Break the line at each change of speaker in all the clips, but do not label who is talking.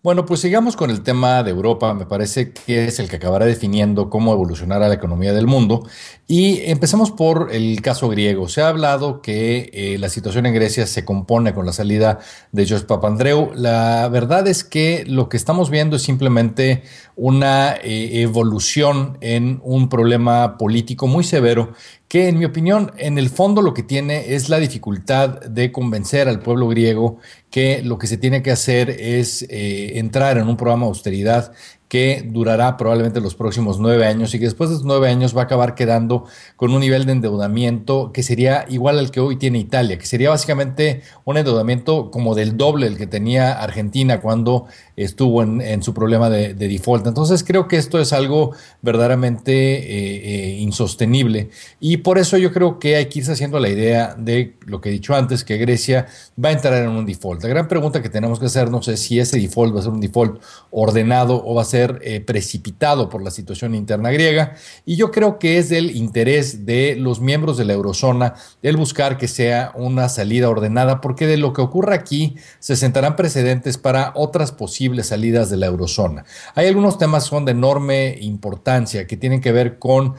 Bueno, pues sigamos con el tema de Europa. Me parece que es el que acabará definiendo cómo evolucionará la economía del mundo. Y empezamos por el caso griego. Se ha hablado que la situación en Grecia se compone con la salida de George Papandreou. La verdad es que lo que estamos viendo es simplemente una evolución en un problema político muy severo que, en mi opinión, en el fondo lo que tiene es la dificultad de convencer al pueblo griego que lo que se tiene que hacer es entrar en un programa de austeridad que durará probablemente los próximos 9 años y que después de esos 9 años va a acabar quedando con un nivel de endeudamiento que sería igual al que hoy tiene Italia, que sería básicamente un endeudamiento como del doble del que tenía Argentina cuando estuvo en su problema de default. Entonces creo que esto es algo verdaderamente insostenible y por eso yo creo que hay que irse haciendo la idea de lo que he dicho antes, que Grecia va a entrar en un default. La gran pregunta que tenemos que hacernos es si ese default va a ser un default ordenado o va a ser precipitado por la situación interna griega. Y yo creo que es del interés de los miembros de la eurozona el buscar que sea una salida ordenada, porque de lo que ocurra aquí se sentarán precedentes para otras posibles salidas de la eurozona. Hay algunos temas que son de enorme importancia que tienen que ver con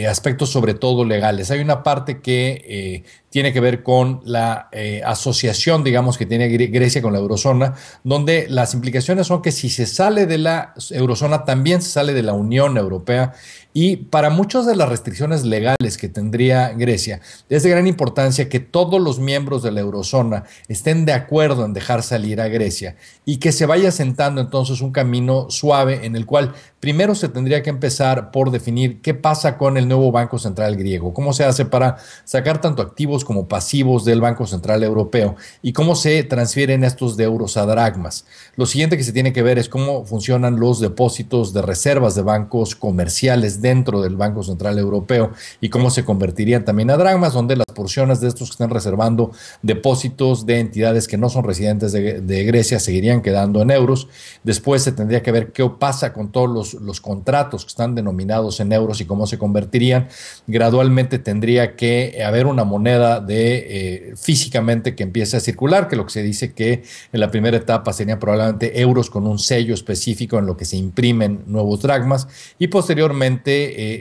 aspectos sobre todo legales. Hay una parte que tiene que ver con la asociación, digamos, que tiene Grecia con la eurozona, donde las implicaciones son que si se sale de la eurozona, también se sale de la Unión Europea. Y para muchas de las restricciones legales que tendría Grecia, es de gran importancia que todos los miembros de la eurozona estén de acuerdo en dejar salir a Grecia y que se vaya sentando entonces un camino suave en el cual primero se tendría que empezar por definir qué pasa con el nuevo Banco Central griego, cómo se hace para sacar tanto activos como pasivos del Banco Central Europeo y cómo se transfieren estos de euros a dracmas. Lo siguiente que se tiene que ver es cómo funcionan los depósitos de reservas de bancos comerciales dentro del Banco Central Europeo y cómo se convertirían también a dracmas, donde las porciones de estos que están reservando depósitos de entidades que no son residentes de Grecia seguirían quedando en euros. Después se tendría que ver qué pasa con todos los contratos que están denominados en euros y cómo se convertirían. Gradualmente tendría que haber una moneda físicamente que empiece a circular, que lo que se dice que en la primera etapa serían probablemente euros con un sello específico en lo que se imprimen nuevos dracmas y posteriormente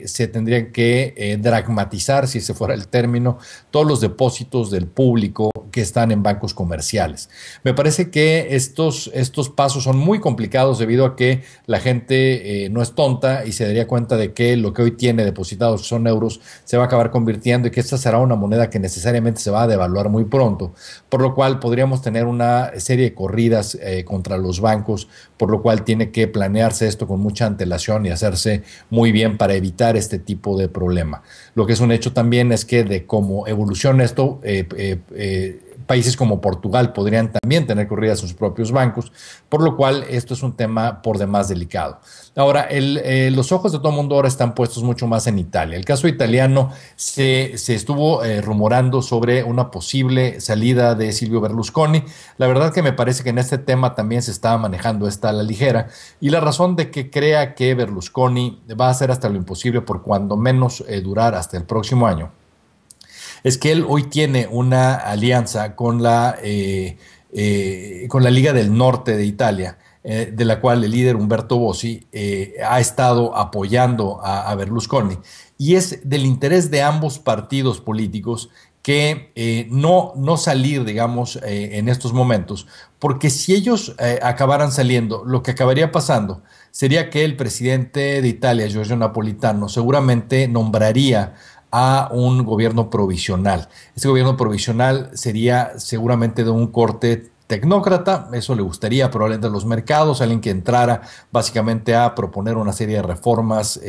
se tendrían que dracmatizar, si ese fuera el término, todos los depósitos del público que están en bancos comerciales. Me parece que estos pasos son muy complicados debido a que la gente no es tonta y se daría cuenta de que lo que hoy tiene depositados son euros se va a acabar convirtiendo y que esta será una moneda que necesariamente se va a devaluar muy pronto, por lo cual podríamos tener una serie de corridas contra los bancos, por lo cual tiene que planearse esto con mucha antelación y hacerse muy bien para evitar este tipo de problema. Lo que es un hecho también es que de cómo evoluciona esto, países como Portugal podrían también tener corridas en sus propios bancos, por lo cual esto es un tema por demás delicado. Ahora, los ojos de todo el mundo ahora están puestos mucho más en Italia. El caso italiano se estuvo rumorando sobre una posible salida de Silvio Berlusconi. La verdad que me parece que en este tema también se está manejando esta a la ligera y la razón de que crea que Berlusconi va a hacer hasta lo imposible por cuando menos durar hasta el próximo año es que él hoy tiene una alianza con la Liga del Norte de Italia, de la cual el líder Umberto Bossi ha estado apoyando a Berlusconi. Y es del interés de ambos partidos políticos que no salir, digamos, en estos momentos, porque si ellos acabaran saliendo, lo que acabaría pasando sería que el presidente de Italia, Giorgio Napolitano, seguramente nombraría a un gobierno provisional. Este gobierno provisional sería seguramente de un corte tecnócrata, eso le gustaría probablemente a los mercados, alguien que entrara básicamente a proponer una serie de reformas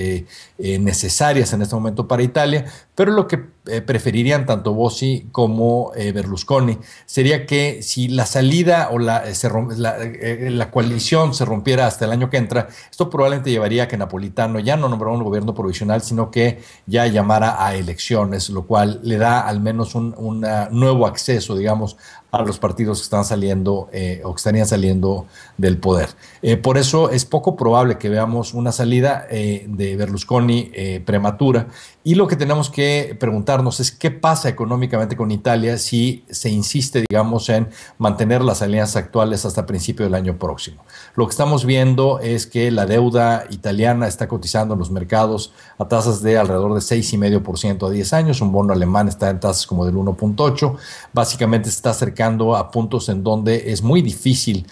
necesarias en este momento para Italia, pero lo que preferirían tanto Bossi como Berlusconi sería que si la salida o la coalición se rompiera hasta el año que entra, esto probablemente llevaría a que Napolitano ya no nombrara un gobierno provisional, sino que ya llamara a elecciones, lo cual le da al menos un nuevo acceso, digamos, a los partidos que están saliendo o que estarían saliendo del poder. Por eso es poco probable que veamos una salida de Berlusconi prematura Y lo que tenemos que preguntarnos es qué pasa económicamente con Italia si se insiste, digamos, en mantener las alianzas actuales hasta principio del año próximo. Lo que estamos viendo es que la deuda italiana está cotizando en los mercados a tasas de alrededor de 6,5% a 10 años. Un bono alemán está en tasas como del 1,8. Básicamente se está acercando a puntos en donde es muy difícil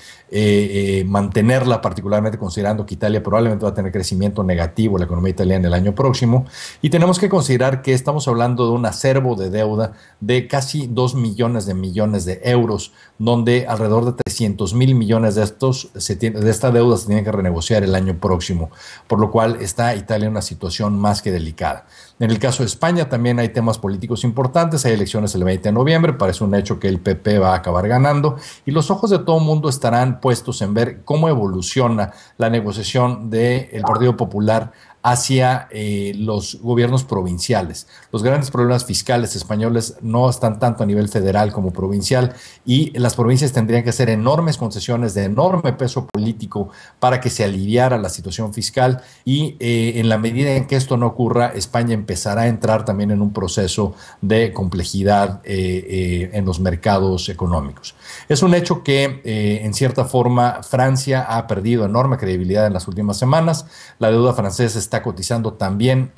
mantenerla, particularmente considerando que Italia probablemente va a tener crecimiento negativo, la economía italiana el año próximo. Y tenemos que considerar que estamos hablando de un acervo de deuda de casi 2 millones de euros, donde alrededor de 300 mil millones de esta deuda se tiene que renegociar el año próximo, por lo cual está Italia en una situación más que delicada. En el caso de España también hay temas políticos importantes, hay elecciones el 20 de noviembre, parece un hecho que el PP va a acabar ganando y los ojos de todo el mundo estarán puestos en ver cómo evoluciona la negociación del Partido Popular hacia los gobiernos provinciales. Los grandes problemas fiscales españoles no están tanto a nivel federal como provincial y las provincias tendrían que hacer enormes concesiones de enorme peso político para que se aliviara la situación fiscal y en la medida en que esto no ocurra, España empezará a entrar también en un proceso de complejidad en los mercados económicos. Es un hecho que en cierta forma Francia ha perdido enorme credibilidad en las últimas semanas. La deuda francesa está cotizando también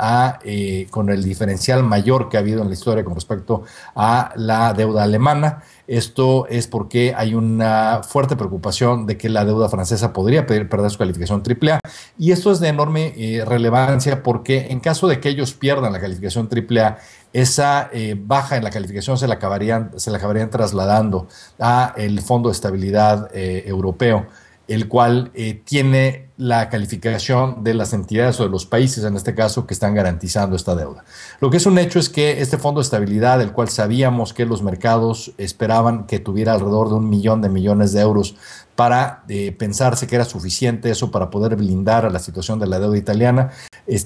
con el diferencial mayor que ha habido en la historia con respecto a la deuda alemana. Esto es porque hay una fuerte preocupación de que la deuda francesa podría perder su calificación AAA y esto es de enorme relevancia porque en caso de que ellos pierdan la calificación AAA, esa baja en la calificación se la acabarían trasladando a el Fondo de Estabilidad Europeo, el cual tiene la calificación de las entidades o de los países, en este caso, que están garantizando esta deuda. Lo que es un hecho es que este Fondo de Estabilidad, del cual sabíamos que los mercados esperaban que tuviera alrededor de 1 millón de millones de euros para pensarse que era suficiente eso para poder blindar a la situación de la deuda italiana,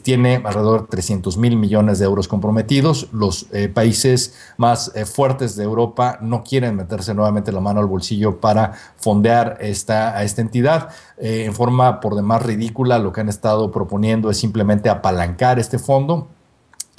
tiene alrededor de 300 mil millones de euros comprometidos. Los países más fuertes de Europa no quieren meterse nuevamente la mano al bolsillo para fondear a esta entidad. En forma por demás ridícula, lo que han estado proponiendo es simplemente apalancar este fondo.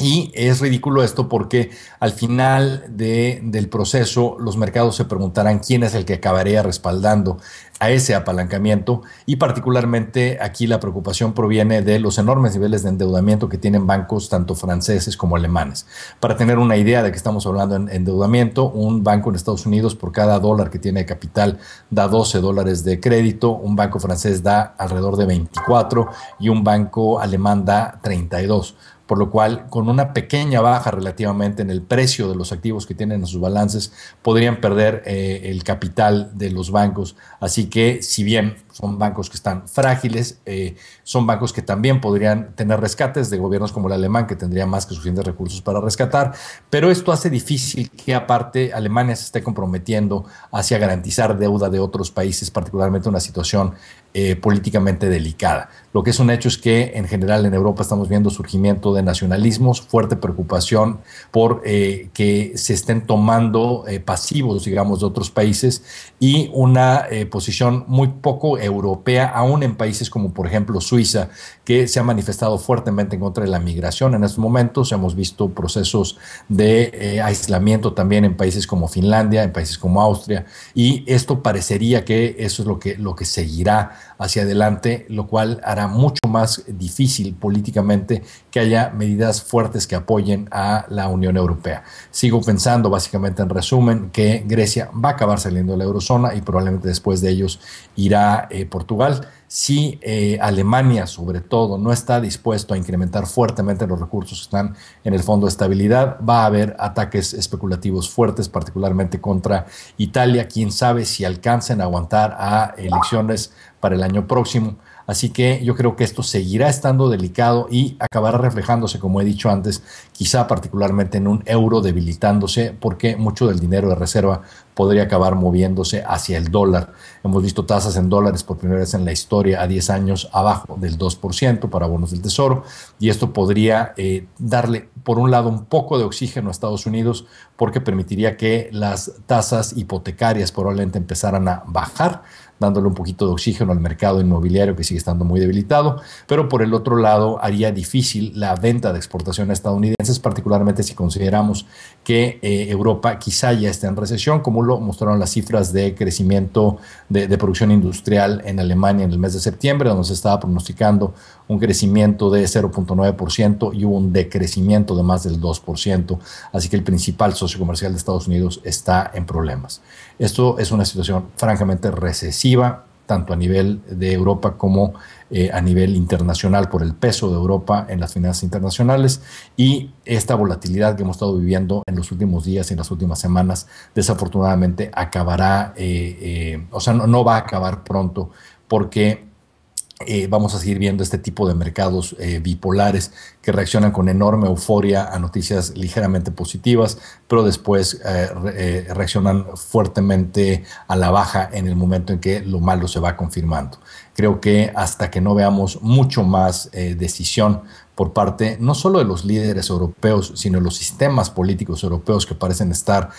Y es ridículo esto porque al final del proceso los mercados se preguntarán quién es el que acabaría respaldando a ese apalancamiento y particularmente aquí la preocupación proviene de los enormes niveles de endeudamiento que tienen bancos tanto franceses como alemanes. Para tener una idea de que estamos hablando en endeudamiento, un banco en Estados Unidos por cada dólar que tiene de capital da $12 de crédito, un banco francés da alrededor de 24 y un banco alemán da 32. Por lo cual, con una pequeña baja relativamente en el precio de los activos que tienen en sus balances, podrían perder el capital de los bancos. Así que, si bien son bancos que están frágiles, son bancos que también podrían tener rescates de gobiernos como el alemán, que tendría más que suficientes recursos para rescatar, pero esto hace difícil que aparte Alemania se esté comprometiendo hacia garantizar deuda de otros países, particularmente una situación políticamente delicada. Lo que es un hecho es que en general en Europa estamos viendo surgimiento de nacionalismos, fuerte preocupación por que se estén tomando pasivos, digamos, de otros países y una posición muy poco europea, aún en países como por ejemplo Suiza, que se ha manifestado fuertemente en contra de la migración. En estos momentos hemos visto procesos de aislamiento también en países como Finlandia, en países como Austria, y esto parecería que eso es lo que seguirá hacia adelante, lo cual hará mucho más difícil políticamente que haya medidas fuertes que apoyen a la Unión Europea. Sigo pensando, básicamente en resumen, que Grecia va a acabar saliendo de la eurozona y probablemente después de ellos irá Portugal. Si Alemania, sobre todo, no está dispuesto a incrementar fuertemente los recursos que están en el Fondo de Estabilidad, va a haber ataques especulativos fuertes, particularmente contra Italia. Quién sabe si alcancen a aguantar a elecciones para el año próximo. Así que yo creo que esto seguirá estando delicado y acabará reflejándose, como he dicho antes, quizá particularmente en un euro debilitándose, porque mucho del dinero de reserva podría acabar moviéndose hacia el dólar. Hemos visto tasas en dólares por primera vez en la historia a 10 años abajo del 2% para bonos del Tesoro, y esto podría darle, por un lado, un poco de oxígeno a Estados Unidos, porque permitiría que las tasas hipotecarias probablemente empezaran a bajar, dándole un poquito de oxígeno al mercado inmobiliario que sigue estando muy debilitado, pero por el otro lado haría difícil la venta de exportación a estadounidenses, particularmente si consideramos que Europa quizá ya está en recesión, como lo mostraron las cifras de crecimiento de producción industrial en Alemania en el mes de septiembre, donde se estaba pronosticando un crecimiento de 0.9% y hubo un decrecimiento de más del 2%, así que el principal socio comercial de Estados Unidos está en problemas. Esto es una situación francamente recesiva, tanto a nivel de Europa como a nivel internacional, por el peso de Europa en las finanzas internacionales, y esta volatilidad que hemos estado viviendo en los últimos días y en las últimas semanas, desafortunadamente acabará, o sea, no va a acabar pronto, porque vamos a seguir viendo este tipo de mercados bipolares que reaccionan con enorme euforia a noticias ligeramente positivas, pero después reaccionan fuertemente a la baja en el momento en que lo malo se va confirmando. Creo que hasta que no veamos mucho más decisión por parte no solo de los líderes europeos, sino de los sistemas políticos europeos que parecen estar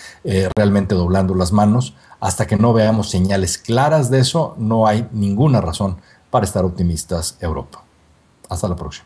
realmente doblando las manos, hasta que no veamos señales claras de eso, no hay ninguna razón para estar optimistas Europa. Hasta la próxima.